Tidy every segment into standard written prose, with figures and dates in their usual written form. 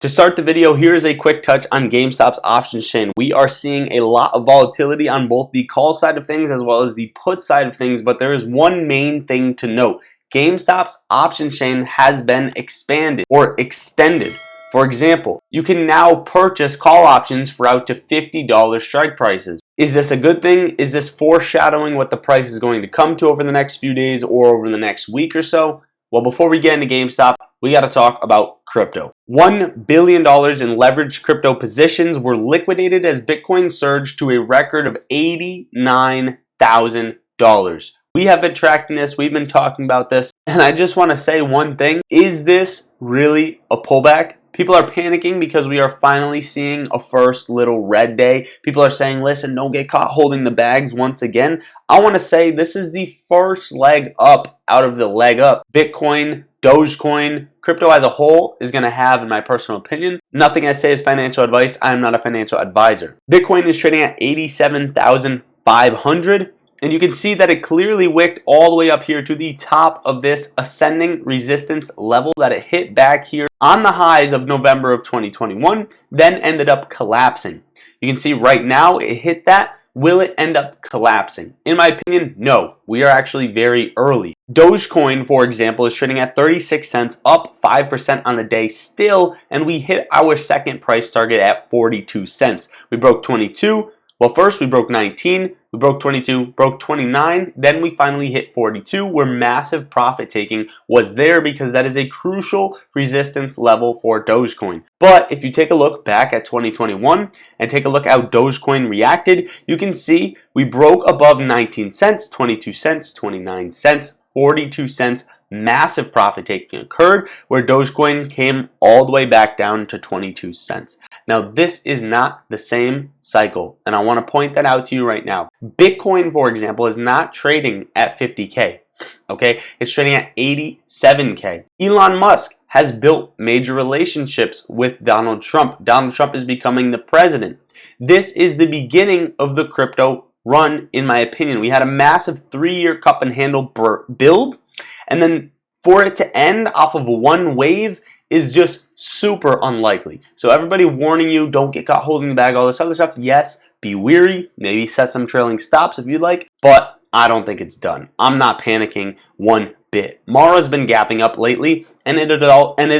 To start the video, here is a quick touch on GameStop's options chain. We are seeing a lot of volatility on both the call side of things as well as the put side of things, but there is one main thing to note. GameStop's option chain has been expanded or extended. For example, you can now purchase call options for out to $50 strike prices. Is this a good thing? Is this foreshadowing what the price is going to come to over the next few days or over the next week or so? Well, before we get into GameStop, we got to talk about crypto. $1 billion in leveraged crypto positions were liquidated as Bitcoin surged to a record of $89,000. We have been tracking this, we've been talking about this, and I just want to say one thing. Is this really a pullback? People are panicking because we are finally seeing a first little red day. People are saying, listen, don't get caught holding the bags once again. I want to say this is the first leg up out of the leg up. Bitcoin, Dogecoin, crypto as a whole is going to have, in my personal opinion, nothing I say is financial advice. I am not a financial advisor. Bitcoin is trading at 87,500. And you can see that it clearly wicked all the way up here to the top of this ascending resistance level that it hit back here on the highs of November of 2021, then ended up collapsing. You can see right now it hit that. Will it end up collapsing? In my opinion, no. We are actually very early. Dogecoin, for example, is trading at 36 cents, up 5% on the day still, and we hit our second price target at 42 cents. We broke 22. Well, first we broke 19, we broke 22, broke 29, then we finally hit 42, where massive profit taking was there because that is a crucial resistance level for Dogecoin. But if you take a look back at 2021 and take a look how Dogecoin reacted, you can see we broke above 19 cents, 22 cents, 29 cents, 42 cents. Massive profit taking occurred where Dogecoin came all the way back down to 22 cents. Now, this is not the same cycle, and I want to point that out to you right now. Bitcoin, for example, is not trading at 50K. Okay, it's trading at 87K. Elon Musk has built major relationships with Donald Trump. Donald Trump is becoming the president. This is the beginning of the crypto run, in my opinion. We had a massive 3-year cup and handle build, and then for it to end off of one wave is just super unlikely. So everybody warning you, don't get caught holding the bag, all this other stuff. Yes, be weary, maybe set some trailing stops if you'd like, but I don't think it's done. I'm not panicking one bit. Mara's been gapping up lately, and it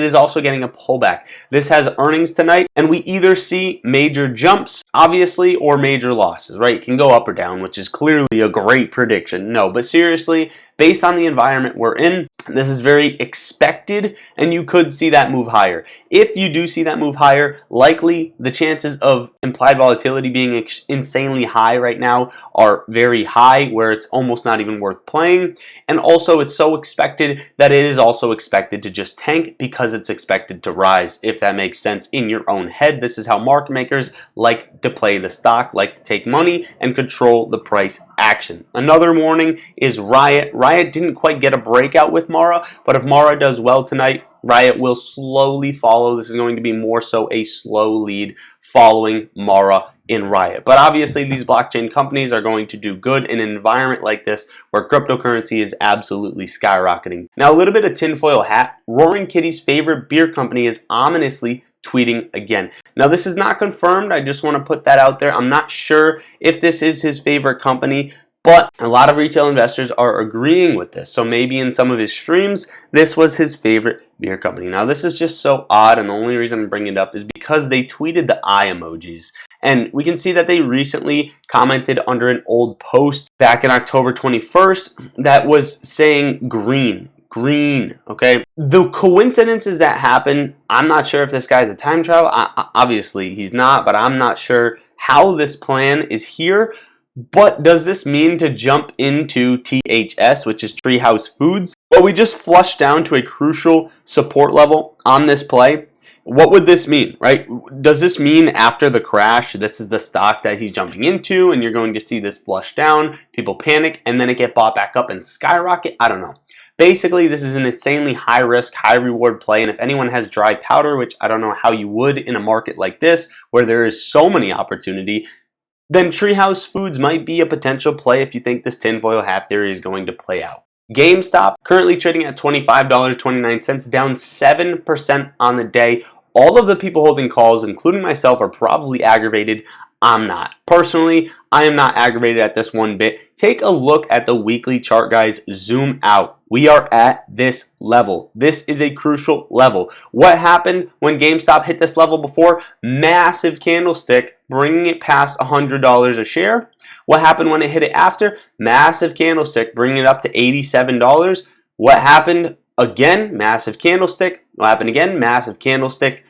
is also getting a pullback. This has earnings tonight, and we either see major jumps, obviously, or major losses, right? It can go up or down, which is clearly a great prediction. No, but seriously, based on the environment we're in, this is very expected, and you could see that move higher. If you do see that move higher, likely the chances of implied volatility being insanely high right now are very high, where it's almost not even worth playing. And also, it's so expected that it is also expected to just tank because it's expected to rise, if that makes sense in your own head. This is how market makers like to play the stock, like to take money and control the price action. Another warning is Riot. Riot didn't quite get a breakout with Mara, but if Mara does well tonight, Riot will slowly follow. This is going to be more so a slow lead following Mara in Riot. But obviously, these blockchain companies are going to do good in an environment like this where cryptocurrency is absolutely skyrocketing. Now, a little bit of tinfoil hat. Roaring Kitty's favorite beer company is ominously tweeting again. Now, this is not confirmed. I just want to put that out there. I'm not sure if this is his favorite company, but a lot of retail investors are agreeing with this. So maybe in some of his streams, this was his favorite beer company. Now, this is just so odd, and the only reason I'm bringing it up is because they tweeted the eye emojis. And we can see that they recently commented under an old post back in October 21st that was saying green, okay? The coincidences that happen, I'm not sure if this guy's a time travel. Obviously, he's not, but I'm not sure how this plan is here. But does this mean to jump into THS, which is Treehouse Foods? Well, we just flushed down to a crucial support level on this play. What would this mean, right? Does this mean after the crash, this is the stock that he's jumping into, and you're going to see this flush down, people panic, and then it get bought back up and skyrocket? I don't know. Basically, this is an insanely high risk, high reward play, and if anyone has dry powder, which I don't know how you would in a market like this, where there is so many opportunity, then Treehouse Foods might be a potential play if you think this tinfoil hat theory is going to play out. Gamestop, currently trading at $25.29, down 7% on the day. all of the people holding calls, including myself, are probably aggravated. I'm not. Personally, I am not aggravated at this one bit. Take a look at the weekly chart, guys. Zoom out. We are at this level. This is a crucial level. What happened when GameStop hit this level before? Massive candlestick, bringing it past $100 a share. What happened when it hit it after? Massive candlestick, bringing it up to $87. What happened again? Massive candlestick. What happened again? Massive candlestick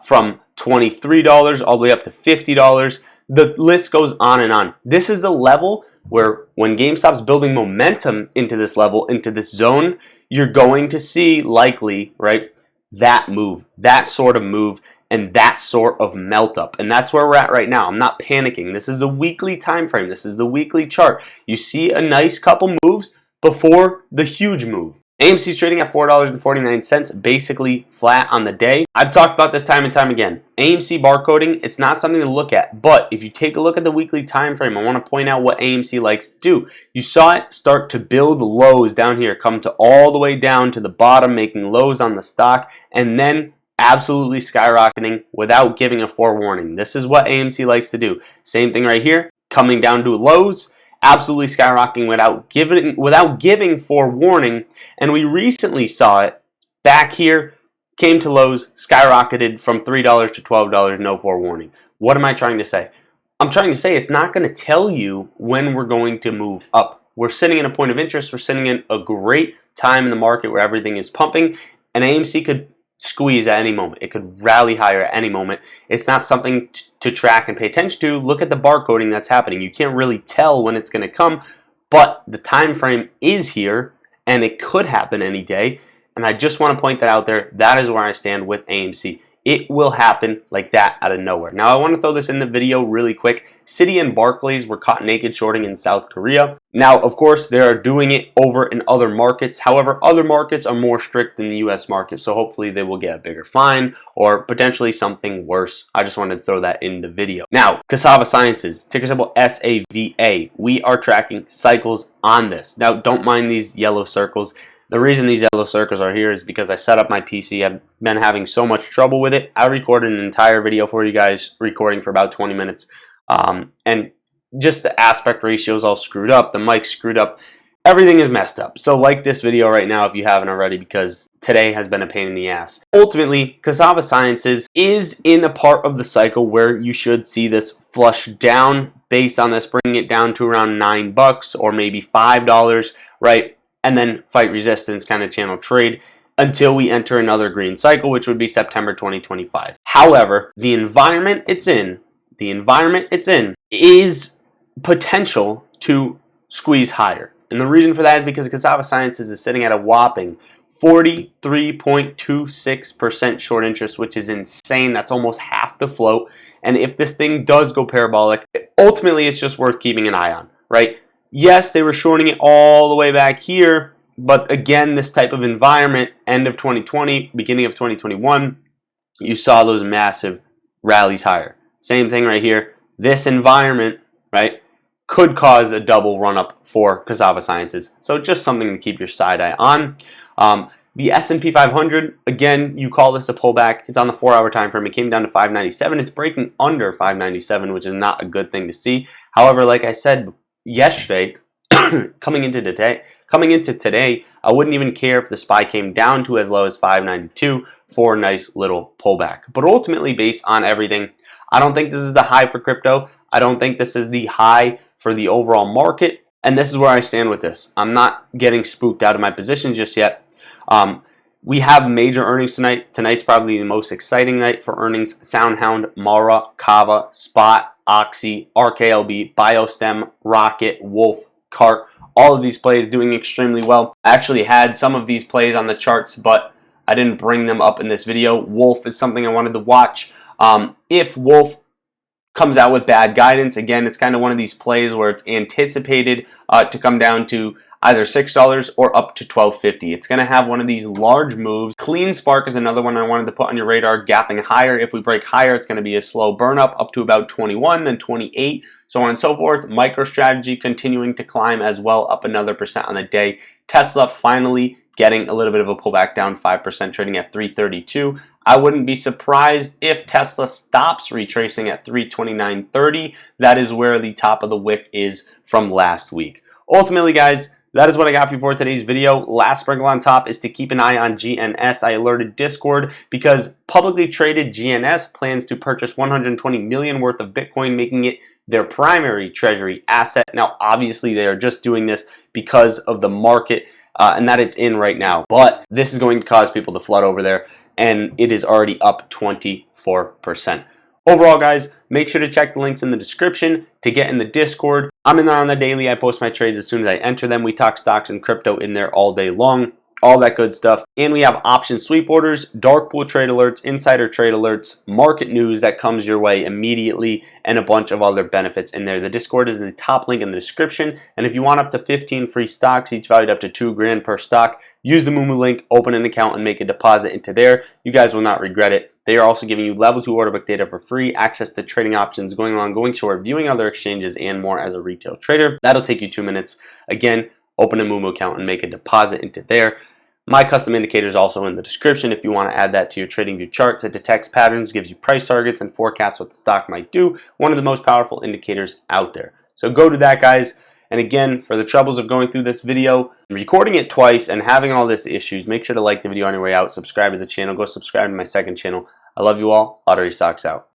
from $23 all the way up to $50. The list goes on and on. This is the level where when GameStop's building momentum into this level, into this zone, you're going to see likely, right, that move, that sort of move, and that sort of melt up. And that's where we're at right now. I'm not panicking. This is the weekly time frame. This is the weekly chart. You see a nice couple moves before the huge move. AMC is trading at $4.49, basically flat on the day. I've talked about this time and time again. AMC barcoding, it's not something to look at, but if you take a look at the weekly time frame, I want to point out what AMC likes to do. You saw it start to build lows down here, come to all the way down to the bottom, making lows on the stock, and then absolutely skyrocketing without giving a forewarning. This is what AMC likes to do. Same thing right here, coming down to lows, absolutely skyrocketing without giving forewarning. And we recently saw it back here, came to lows, skyrocketed from $3 to $12, no forewarning. What am I trying to say? I'm trying to say it's not going to tell you when we're going to move up. We're sitting in a point of interest. We're sitting in a great time in the market where everything is pumping, and AMC could squeeze at any moment. It could rally higher at any moment. It's not something to track and pay attention to. Look at the barcoding that's happening. You can't really tell when it's going to come, but the time frame is here and it could happen any day. And I just want to point that out there. That is where I stand with AMC. It will happen like that out of nowhere. Now I want to throw this in the video really quick. Citi and Barclays were caught naked shorting in South Korea. Now, of course, they are doing it over in other markets. However, other markets are more strict than the US market, so hopefully they will get a bigger fine or potentially something worse. I just wanted to throw that in the video. Now, Cassava Sciences, ticker symbol SAVA. We are tracking cycles on this. Now, don't mind these yellow circles. The reason these yellow circles are here is because I set up my PC. I've been having so much trouble with it. I recorded an entire video for you guys, recording for about 20 minutes. And just the aspect ratio is all screwed up. The mic's screwed up. Everything is messed up. So like this video right now if you haven't already, because today has been a pain in the ass. Ultimately, Cassava Sciences is in a part of the cycle where you should see this flush down based on this, bringing it down to around $9 or maybe $5, right? And then fight resistance, kind of channel trade until we enter another green cycle, which would be September 2025. However, the environment it's in is potential to squeeze higher. And the reason for that is because Cassava Sciences is sitting at a whopping 43.26% short interest, which is insane. That's almost half the float. And if this thing does go parabolic, ultimately it's just worth keeping an eye on, right? Yes, they were shorting it all the way back here, but again, this type of environment, end of 2020, beginning of 2021, you saw those massive rallies higher. Same thing right here. This environment, right, could cause a double run-up for Cassava Sciences. So just something to keep your side eye on. The S&P 500, again, you call this a pullback. It's on the 4-hour time frame. It came down to 597. It's breaking under 597, which is not a good thing to see. However, like I said yesterday, coming into today, I wouldn't even care if the SPY came down to as low as 592 for a nice little pullback. But ultimately, based on everything, I don't think this is the high for crypto. I don't think this is the high for the overall market. And this is where I stand with this. I'm not getting spooked out of my position just yet. We have major earnings tonight. Tonight's probably the most exciting night for earnings. SoundHound, Mara, Kava, Spot, Oxy, RKLB, Biostem, Rocket, Wolf, Cart. All of these plays doing extremely well. I actually had some of these plays on the charts, but I didn't bring them up in this video. Wolf is something I wanted to watch. If Wolf comes out with bad guidance, again, it's kind of one of these plays where it's anticipated to come down to either $6 or up to $12.50. It's going to have one of these large moves. Clean Spark is another one I wanted to put on your radar, gapping higher. If we break higher, it's going to be a slow burn up to about 21, then 28, so on and so forth. MicroStrategy continuing to climb as well, up another percent on the day. Tesla finally getting a little bit of a pullback down 5%, trading at 332. I wouldn't be surprised if Tesla stops retracing at 329.30. That is where the top of the wick is from last week. Ultimately, guys, that is what I got for you for today's video. Last sprinkle on top is to keep an eye on GNS. I alerted Discord because publicly traded GNS plans to purchase 120 million worth of Bitcoin, making it their primary treasury asset. Now, obviously, they are just doing this because of the market and that it's in right now. But this is going to cause people to flood over there, and it is already up 24%. Overall, guys, make sure to check the links in the description to get in the Discord. I'm in there on the daily. I post my trades as soon as I enter them. We talk stocks and crypto in there all day long, all that good stuff. And we have option sweep orders, dark pool trade alerts, insider trade alerts, market news that comes your way immediately, and a bunch of other benefits in there. The Discord is in the top link in the description. And if you want up to 15 free stocks, each valued up to $2 grand per stock, use the Moomoo link, open an account, and make a deposit into there. You guys will not regret it. They are also giving you level 2 order book data for free, access to trading options, going long, going short, viewing other exchanges, and more as a retail trader. That'll take you 2 minutes. Again, open a Moomoo account and make a deposit into there. My custom indicator is also in the description if you want to add that to your TradingView charts. It detects patterns, gives you price targets, and forecasts what the stock might do. One of the most powerful indicators out there. So go to that, guys. And again, for the troubles of going through this video, recording it twice, and having all these issues, make sure to like the video on your way out, subscribe to the channel, go subscribe to my second channel. I love you all. Lottery Stocks out.